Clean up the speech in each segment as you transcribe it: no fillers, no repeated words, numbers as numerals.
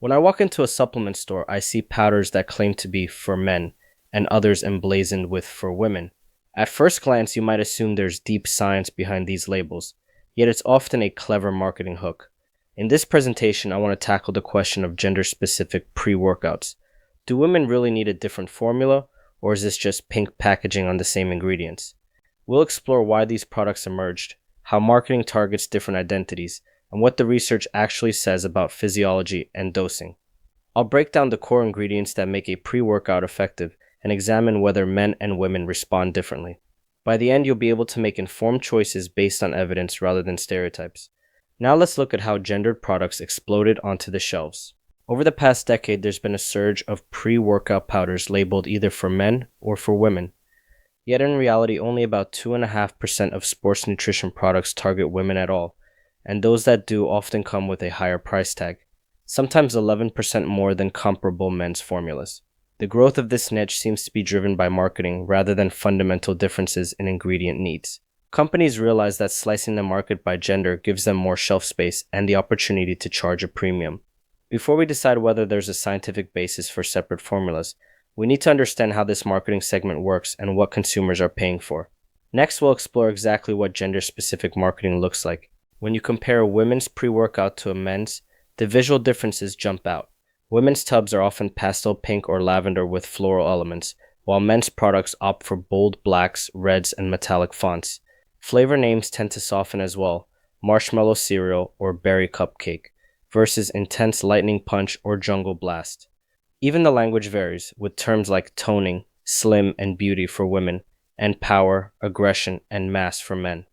When I walk into a supplement store, I see powders that claim to be for men and others emblazoned with for women. At first glance, you might assume there's deep science behind these labels, yet it's often a clever marketing hook. In this presentation, I want to tackle the question of gender-specific pre-workouts. Do women really need a different formula, or is this just pink packaging on the same ingredients? We'll explore why these products emerged, how marketing targets different identities, and what the research actually says about physiology and dosing. I'll break down the core ingredients that make a pre-workout effective and examine whether men and women respond differently. By the end, you'll be able to make informed choices based on evidence rather than stereotypes. Now let's look at how gendered products exploded onto the shelves. Over the past decade, there's been a surge of pre-workout powders labeled either for men or for women. Yet in reality, only about 2.5% of sports nutrition products target women at all, and those that do often come with a higher price tag, sometimes 11% more than comparable men's formulas. The growth of this niche seems to be driven by marketing rather than fundamental differences in ingredient needs. Companies realize that slicing the market by gender gives them more shelf space and the opportunity to charge a premium. Before we decide whether there's a scientific basis for separate formulas, we need to understand how this marketing segment works and what consumers are paying for. Next, we'll explore exactly what gender-specific marketing looks like. When you compare a women's pre-workout to a men's, the visual differences jump out. Women's tubs are often pastel pink or lavender with floral elements, while men's products opt for bold blacks, reds, and metallic fonts. Flavor names tend to soften as well, marshmallow cereal or berry cupcake, versus intense lightning punch or jungle blast. Even the language varies, with terms like toning, slim, and beauty for women, and power, aggression, and mass for men.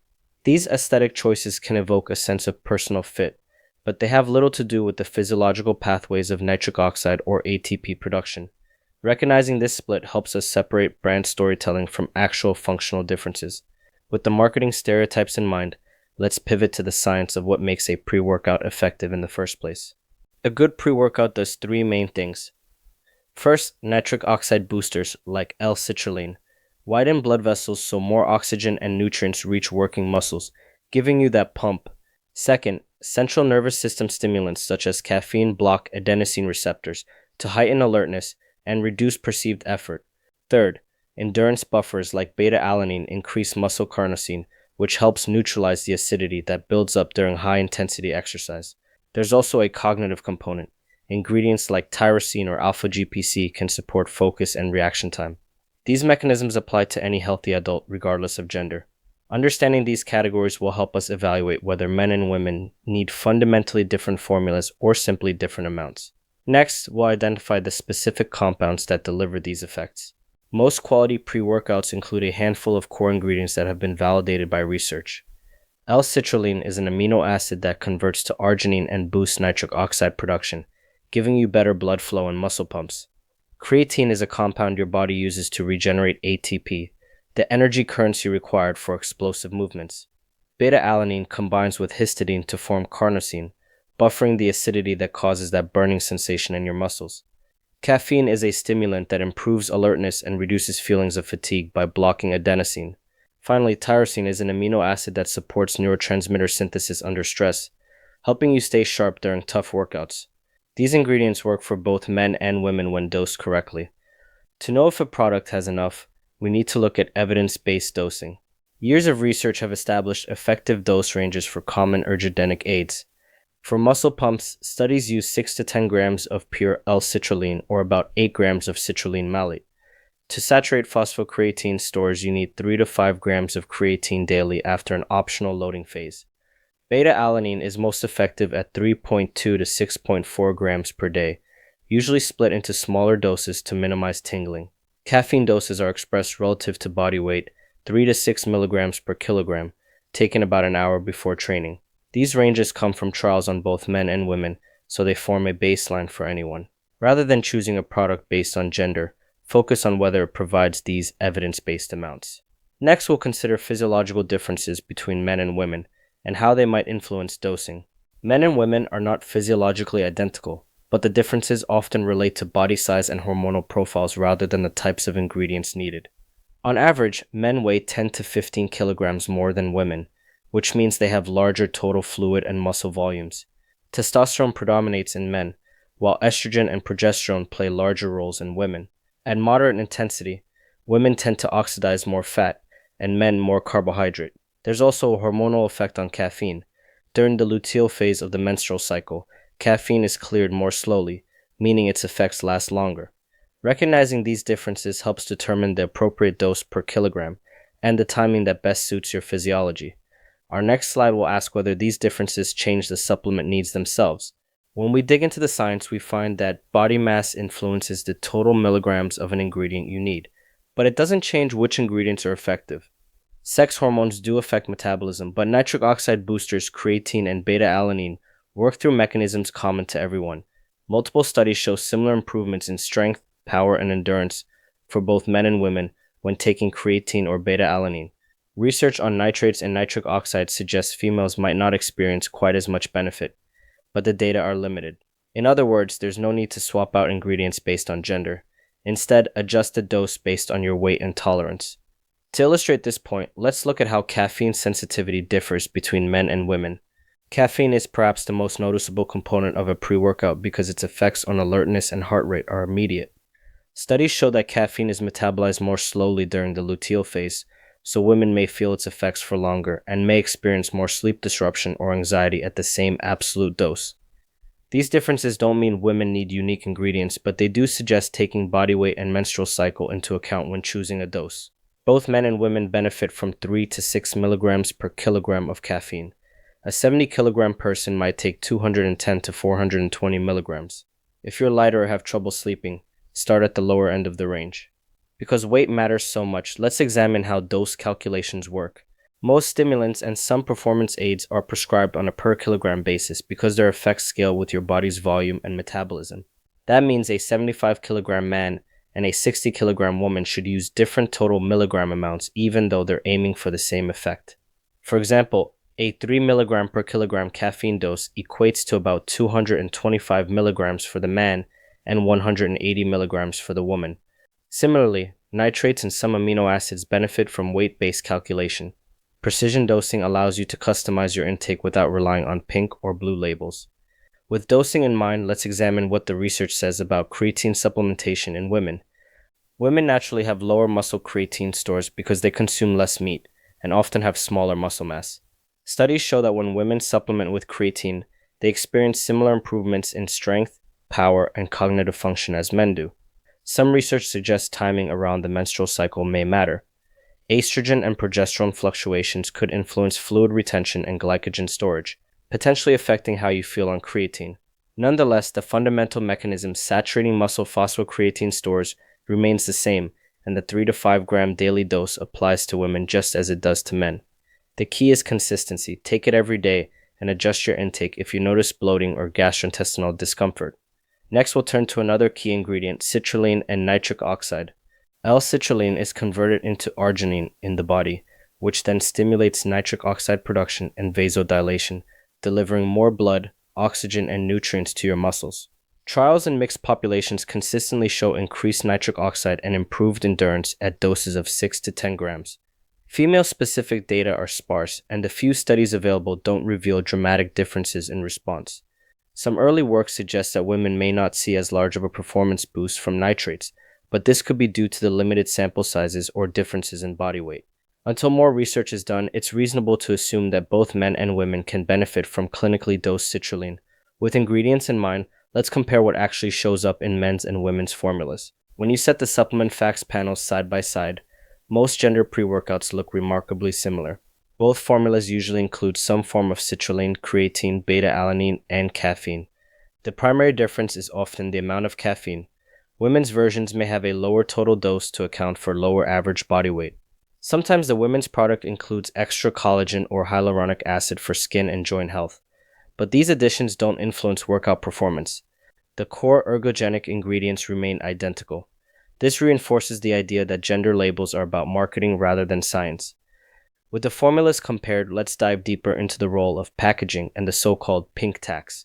These aesthetic choices can evoke a sense of personal fit, but they have little to do with the physiological pathways of nitric oxide or ATP production. Recognizing this split helps us separate brand storytelling from actual functional differences. With the marketing stereotypes in mind, let's pivot to the science of what makes a pre-workout effective in the first place. A good pre-workout does three main things. First, nitric oxide boosters like L-citrulline widen blood vessels so more oxygen and nutrients reach working muscles, giving you that pump. Second, central nervous system stimulants such as caffeine block adenosine receptors to heighten alertness and reduce perceived effort. Third, endurance buffers like beta-alanine increase muscle carnosine, which helps neutralize the acidity that builds up during high-intensity exercise. There's also a cognitive component. Ingredients like tyrosine or alpha-GPC can support focus and reaction time. These mechanisms apply to any healthy adult regardless of gender. Understanding these categories will help us evaluate whether men and women need fundamentally different formulas or simply different amounts. Next, we'll identify the specific compounds that deliver these effects. Most quality pre-workouts include a handful of core ingredients that have been validated by research. L-citrulline is an amino acid that converts to arginine and boosts nitric oxide production, giving you better blood flow and muscle pumps. Creatine is a compound your body uses to regenerate ATP, the energy currency required for explosive movements. Beta-alanine combines with histidine to form carnosine, buffering the acidity that causes that burning sensation in your muscles. Caffeine is a stimulant that improves alertness and reduces feelings of fatigue by blocking adenosine. Finally, tyrosine is an amino acid that supports neurotransmitter synthesis under stress, helping you stay sharp during tough workouts. These ingredients work for both men and women when dosed correctly. To know if a product has enough, we need to look at evidence-based dosing. Years of research have established effective dose ranges for common ergogenic aids. For muscle pumps, studies use 6 to 10 grams of pure L-citrulline or about 8 grams of citrulline malate. To saturate phosphocreatine stores, you need 3 to 5 grams of creatine daily after an optional loading phase. Beta-alanine is most effective at 3.2 to 6.4 grams per day, usually split into smaller doses to minimize tingling. Caffeine doses are expressed relative to body weight, 3 to 6 milligrams per kilogram, taken about an hour before training. These ranges come from trials on both men and women, so they form a baseline for anyone. Rather than choosing a product based on gender, focus on whether it provides these evidence-based amounts. Next, we'll consider physiological differences between men and women, and how they might influence dosing. Men and women are not physiologically identical, but the differences often relate to body size and hormonal profiles rather than the types of ingredients needed. On average, men weigh 10 to 15 kilograms more than women, which means they have larger total fluid and muscle volumes. Testosterone predominates in men, while estrogen and progesterone play larger roles in women. At moderate intensity, women tend to oxidize more fat and men more carbohydrate. There's also a hormonal effect on caffeine. During the luteal phase of the menstrual cycle, caffeine is cleared more slowly, meaning its effects last longer. Recognizing these differences helps determine the appropriate dose per kilogram and the timing that best suits your physiology. Our next slide will ask whether these differences change the supplement needs themselves. When we dig into the science, we find that body mass influences the total milligrams of an ingredient you need, but it doesn't change which ingredients are effective. Sex hormones do affect metabolism, but nitric oxide boosters, creatine, and beta-alanine work through mechanisms common to everyone. Multiple studies show similar improvements in strength, power, and endurance for both men and women when taking creatine or beta-alanine. Research on nitrates and nitric oxide suggests females might not experience quite as much benefit, but the data are limited. In other words, there's no need to swap out ingredients based on gender. Instead, adjust the dose based on your weight and tolerance. To illustrate this point, let's look at how caffeine sensitivity differs between men and women. Caffeine is perhaps the most noticeable component of a pre-workout because its effects on alertness and heart rate are immediate. Studies show that caffeine is metabolized more slowly during the luteal phase, so women may feel its effects for longer and may experience more sleep disruption or anxiety at the same absolute dose. These differences don't mean women need unique ingredients, but they do suggest taking body weight and menstrual cycle into account when choosing a dose. Both men and women benefit from 3 to 6 milligrams per kilogram of caffeine. A 70 kilogram person might take 210 to 420 milligrams. If you're lighter or have trouble sleeping, start at the lower end of the range. Because weight matters so much, let's examine how dose calculations work. Most stimulants and some performance aids are prescribed on a per kilogram basis because their effects scale with your body's volume and metabolism. That means a 75 kilogram man and a 60 kilogram woman should use different total milligram amounts even though they're aiming for the same effect. For example, a 3 milligram per kilogram caffeine dose equates to about 225 milligrams for the man and 180 milligrams for the woman. Similarly, nitrates and some amino acids benefit from weight-based calculation. Precision dosing allows you to customize your intake without relying on pink or blue labels. With dosing in mind, let's examine what the research says about creatine supplementation in women. Women naturally have lower muscle creatine stores because they consume less meat and often have smaller muscle mass. Studies show that when women supplement with creatine, they experience similar improvements in strength, power, and cognitive function as men do. Some research suggests timing around the menstrual cycle may matter. Estrogen and progesterone fluctuations could influence fluid retention and glycogen storage, potentially affecting how you feel on creatine. Nonetheless, the fundamental mechanism saturating muscle phosphocreatine stores remains the same, and the 3 to 5 gram daily dose applies to women just as it does to men. The key is consistency. Take it every day and adjust your intake if you notice bloating or gastrointestinal discomfort. Next, we'll turn to another key ingredient, citrulline and nitric oxide. L-citrulline is converted into arginine in the body, which then stimulates nitric oxide production and vasodilation, delivering more blood, oxygen, and nutrients to your muscles. Trials in mixed populations consistently show increased nitric oxide and improved endurance at doses of 6 to 10 grams. Female-specific data are sparse, and the few studies available don't reveal dramatic differences in response. Some early work suggests that women may not see as large of a performance boost from nitrates, but this could be due to the limited sample sizes or differences in body weight. Until more research is done, it's reasonable to assume that both men and women can benefit from clinically dosed citrulline. With ingredients in mind, let's compare what actually shows up in men's and women's formulas. When you set the supplement facts panels side by side, most gender pre-workouts look remarkably similar. Both formulas usually include some form of citrulline, creatine, beta-alanine, and caffeine. The primary difference is often the amount of caffeine. Women's versions may have a lower total dose to account for lower average body weight. Sometimes the women's product includes extra collagen or hyaluronic acid for skin and joint health, but these additions don't influence workout performance. The core ergogenic ingredients remain identical. This reinforces the idea that gender labels are about marketing rather than science. With the formulas compared, let's dive deeper into the role of packaging and the so-called pink tax.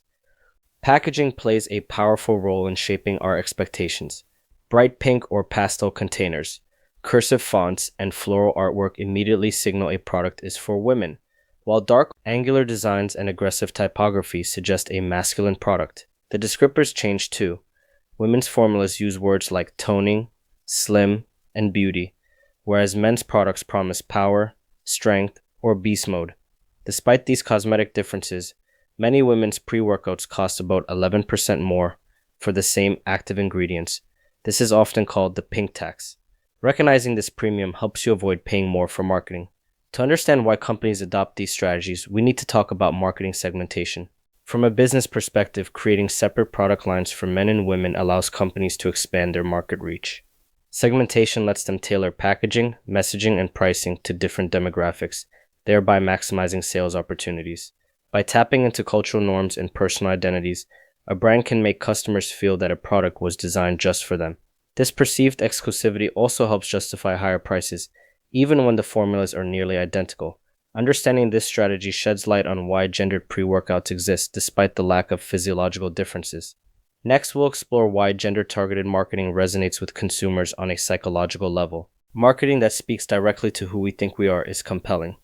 Packaging plays a powerful role in shaping our expectations. Bright pink or pastel containers, cursive fonts, and floral artwork immediately signal a product is for women, while dark, angular designs and aggressive typography suggest a masculine product. The descriptors change too. Women's formulas use words like toning, slim, and beauty, whereas men's products promise power, strength, or beast mode. Despite these cosmetic differences, many women's pre-workouts cost about 11% more for the same active ingredients. This is often called the pink tax. Recognizing this premium helps you avoid paying more for marketing. To understand why companies adopt these strategies, we need to talk about marketing segmentation. From a business perspective, creating separate product lines for men and women allows companies to expand their market reach. Segmentation lets them tailor packaging, messaging, and pricing to different demographics, thereby maximizing sales opportunities. By tapping into cultural norms and personal identities, a brand can make customers feel that a product was designed just for them. This perceived exclusivity also helps justify higher prices, even when the formulas are nearly identical. Understanding this strategy sheds light on why gendered pre-workouts exist despite the lack of physiological differences. Next, we'll explore why gender-targeted marketing resonates with consumers on a psychological level. Marketing that speaks directly to who we think we are is compelling.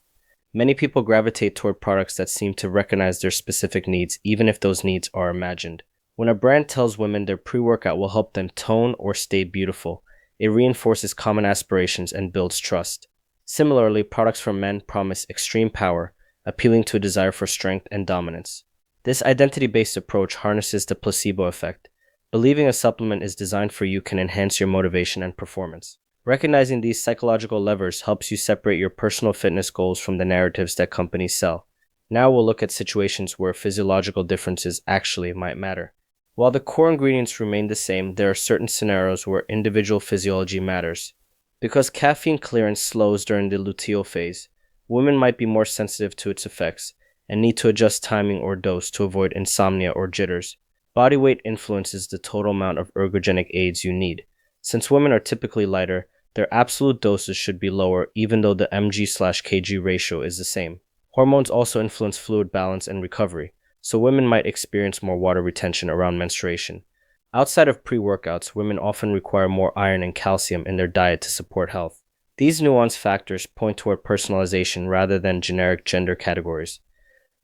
Many people gravitate toward products that seem to recognize their specific needs, even if those needs are imagined. When a brand tells women their pre-workout will help them tone or stay beautiful, it reinforces common aspirations and builds trust. Similarly, products for men promise extreme power, appealing to a desire for strength and dominance. This identity-based approach harnesses the placebo effect. Believing a supplement is designed for you can enhance your motivation and performance. Recognizing these psychological levers helps you separate your personal fitness goals from the narratives that companies sell. Now we'll look at situations where physiological differences actually might matter. While the core ingredients remain the same, there are certain scenarios where individual physiology matters. Because caffeine clearance slows during the luteal phase, women might be more sensitive to its effects and need to adjust timing or dose to avoid insomnia or jitters. Body weight influences the total amount of ergogenic aids you need. Since women are typically lighter, their absolute doses should be lower even though the mg/kg ratio is the same. Hormones also influence fluid balance and recovery, so women might experience more water retention around menstruation. Outside of pre-workouts, women often require more iron and calcium in their diet to support health. These nuanced factors point toward personalization rather than generic gender categories.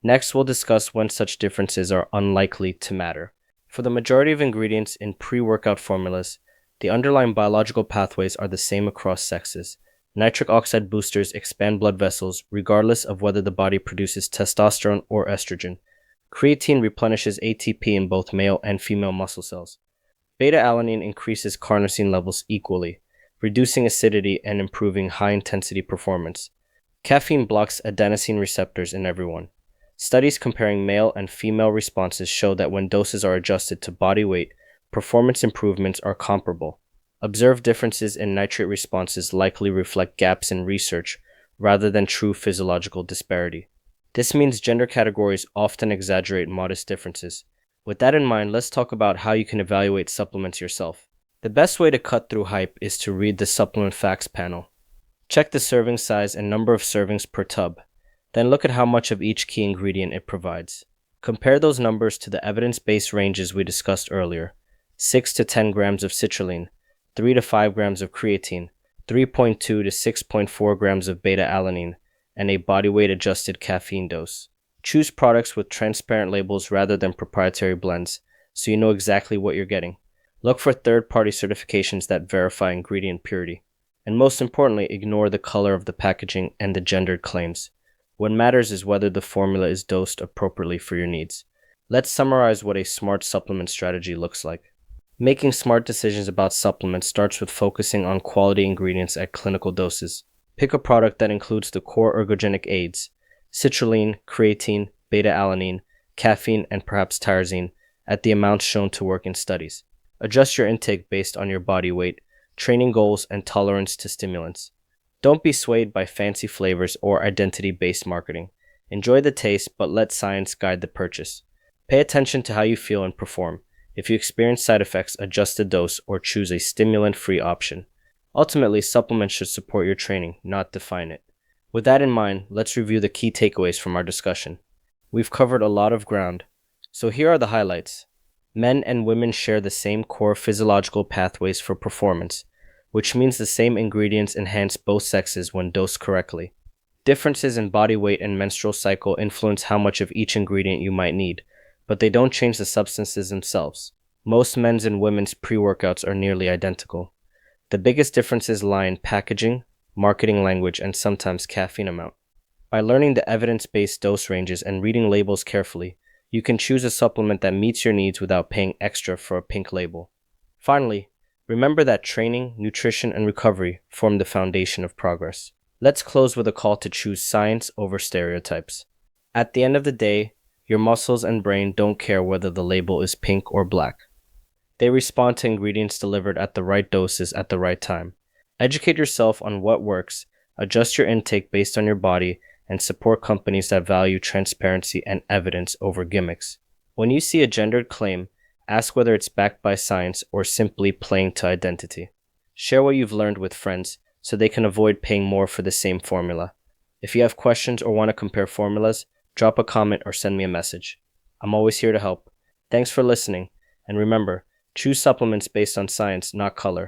Next, we'll discuss when such differences are unlikely to matter. For the majority of ingredients in pre-workout formulas, the underlying biological pathways are the same across sexes. Nitric oxide boosters expand blood vessels regardless of whether the body produces testosterone or estrogen. Creatine replenishes ATP in both male and female muscle cells. Beta-alanine increases carnosine levels equally, reducing acidity and improving high-intensity performance. Caffeine blocks adenosine receptors in everyone. Studies comparing male and female responses show that when doses are adjusted to body weight, performance improvements are comparable. Observed differences in nitrate responses likely reflect gaps in research rather than true physiological disparity. This means gender categories often exaggerate modest differences. With that in mind, let's talk about how you can evaluate supplements yourself. The best way to cut through hype is to read the supplement facts panel. Check the serving size and number of servings per tub. Then look at how much of each key ingredient it provides. Compare those numbers to the evidence-based ranges we discussed earlier. 6 to 10 grams of citrulline, 3 to 5 grams of creatine, 3.2 to 6.4 grams of beta-alanine, and a body weight adjusted caffeine dose. Choose products with transparent labels rather than proprietary blends, so you know exactly what you're getting. Look for third-party certifications that verify ingredient purity. And most importantly, ignore the color of the packaging and the gendered claims. What matters is whether the formula is dosed appropriately for your needs. Let's summarize what a smart supplement strategy looks like. Making smart decisions about supplements starts with focusing on quality ingredients at clinical doses. Pick a product that includes the core ergogenic aids, citrulline, creatine, beta-alanine, caffeine, and perhaps tyrosine, at the amounts shown to work in studies. Adjust your intake based on your body weight, training goals, and tolerance to stimulants. Don't be swayed by fancy flavors or identity-based marketing. Enjoy the taste, but let science guide the purchase. Pay attention to how you feel and perform. If you experience side effects, adjust the dose or choose a stimulant-free option. Ultimately, supplements should support your training, not define it. With that in mind, let's review the key takeaways from our discussion. We've covered a lot of ground, so here are the highlights. Men and women share the same core physiological pathways for performance, which means the same ingredients enhance both sexes when dosed correctly. Differences in body weight and menstrual cycle influence how much of each ingredient you might need, but they don't change the substances themselves. Most men's and women's pre-workouts are nearly identical. The biggest differences lie in packaging, marketing language, and sometimes caffeine amount. By learning the evidence-based dose ranges and reading labels carefully, you can choose a supplement that meets your needs without paying extra for a pink label. Finally, remember that training, nutrition, and recovery form the foundation of progress. Let's close with a call to choose science over stereotypes. At the end of the day, your muscles and brain don't care whether the label is pink or black. They respond to ingredients delivered at the right doses at the right time. Educate yourself on what works, adjust your intake based on your body, and support companies that value transparency and evidence over gimmicks. When you see a gendered claim, ask whether it's backed by science or simply playing to identity. Share what you've learned with friends so they can avoid paying more for the same formula. If you have questions or want to compare formulas, drop a comment or send me a message. I'm always here to help. Thanks for listening, and remember, choose supplements based on science, not color.